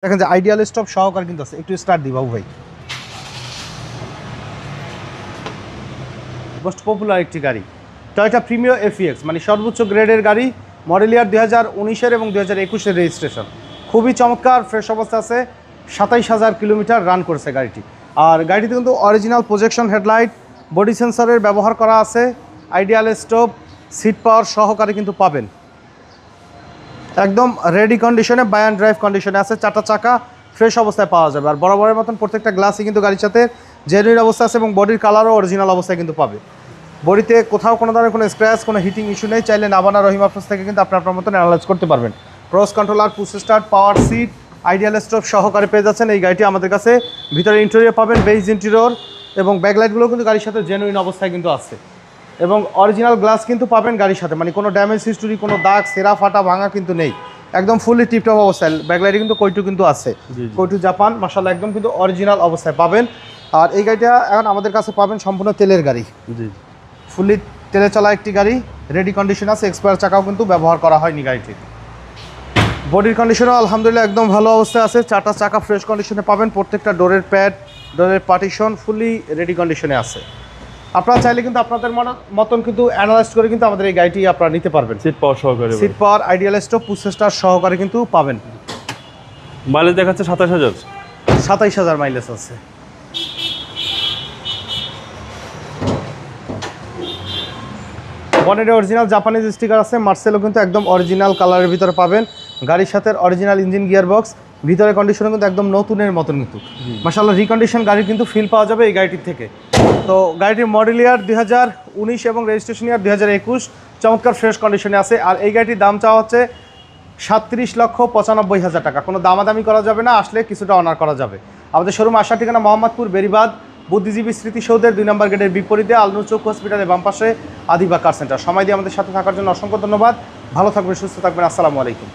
দেখেন যে ideal stop সহকারে কিন্তু আছে, একটু স্টার্ট দিই বাবু ভাই। মোস্ট পপুলার একটি গাড়ি টয়োটা প্রিমিয়ার এফইএক্স, মানে সর্বোচ্চ গ্রেডের গাড়ি, মডেল ইয়ার 2019-এর এবং 2021-এর রেজিস্ট্রেশন। খুবই চমৎকার ফ্রেশ অবস্থা আছে, 27,000 কিলোমিটার রান করেছে গাড়িটি। আর গাড়িতে কিন্তু অরিজিনাল প্রজেকশন হেডলাইট, বডি সেন্সরের ব্যবহার করা আছে, আইডিয়াল স্টপ, সিট পাওয়ার সহকারে কিন্তু পাবেন। একদম রেডি কন্ডিশনে, বাই অ্যান্ড ড্রাইভ কন্ডিশনে আছে, 4টা চাকা ফ্রেশ অবস্থায় পাওয়া যাবে। আর বরাবরের মতন প্রত্যেকটা গ্লাসই কিন্তু গাড়ির সাথে জেনুইন অবস্থা আছে এবং বডির কালারও অরিজিনাল অবস্থায় কিন্তু পাবে। বডিতে কোথাও কোনো ধরনের কোনো স্ক্র্যাচ, কোনো হিটিং ইস্যু নেই। চাইলে নাবানা রহিম আফরোজ থেকে কিন্তু আপনার মতন অ্যানালাইজ করতে পারবেন। Cross controller, push start, power seat, ideal stop সহকারে পেয়ে যাচ্ছেন। এই গাড়িটি আমাদের কাছে ভিতরে ইন্টেরিয়র পাবেন, বেজ ইন্টেরিয়র, এবং ব্যাকলাইটগুলো কিন্তু গাড়ির সাথে জেনুইন অবস্থায় কিন্তু আছে এবং অরিজিনাল গ্লাস কিন্তু পাবেন গাড়ির সাথে, মানে কোনো ড্যামেজ হিস্টোরি, কোনো দাগ, সেরা ফাটা ভাঙা কিন্তু নেই, একদম ফুললি টিপটপ অবস্থায়। ব্যাকলাইটে কিন্তু কইটু কিন্তু আছে, কইটু জাপান, মাশাআল্লাহ একদম কিন্তু অরিজিনাল অবস্থায় পাবেন। আর এই গাড়িটা এখন আমাদের কাছে পাবেন সম্পূর্ণ তেলের গাড়ি, ফুললি তেলে চলা একটি গাড়ি, রেডি কন্ডিশন আছে, এক্সপায়ার চাকাও কিন্তু ব্যবহার করা হয়নি গাড়িটি। বডির কন্ডিশনও আলহামদুলিল্লাহ একদম ভালো অবস্থায় আছে, 4টা চাকা ফ্রেশ কন্ডিশনে পাবেন, প্রত্যেকটা ডোরের প্যাড, ডোরের পার্টিশন ফুললি রেডি কন্ডিশনে আছে। আপনারা চাইলে কিন্তু আপনাদের মতন কিন্তু অ্যানালাইজ করে কিন্তু আমাদের এই গাড়িটি আপনারা নিতে পারবেন। সিট পাওয়ার সহকারে, seat power, ideal stop, push start সহকারে কিন্তু পাবেন। মাইলেজ দেখাচ্ছে 27,000, 27,000 মাইলেজ আছে। বনেটে অরিজিনাল জাপানিজ স্টিকার আছে, মার্সেলও কিন্তু একদম অরিজিনাল কালারের ভিতরে পাবেন। গাড়ির সাথে অরিজিনাল ইঞ্জিন, গিয়ার বক্স, ভিতরে কন্ডিশনে কিন্তু একদম নতুনের মতন কিন্তু মাশাআল্লাহ রিকন্ডিশন গাড়ির কিন্তু ফিল পাওয়া যাবে এই গাড়িটির থেকে। তো গাড়িটির মডেল ইয়ার 2019 এবং রেজিস্ট্রেশন ইয়ার 2021, চমৎকার ফ্রেশ কন্ডিশনে আছে। আর এই গাড়িটির দাম চাওয়া হচ্ছে 37,95,000 টাকা। কোনো দামাদামি করা যাবে না, আসলে কিছুটা অনার করা যাবে। আমাদের শোরুম আসার ঠিকানা মোহাম্মদপুর বেরিবাদ বুদ্ধিজীবী স্মৃতিসৌধের 2 নম্বর গেটের বিপরীতে, আলনুর চৌক হসপিটালের বাম পাশে, আদিবা কার সেন্টার। সময় দিয়ে আমাদের সাথে থাকার জন্য অসংখ্য ধন্যবাদ। ভালো থাকবেন, সুস্থ থাকবেন, আসসালামু আলাইকুম।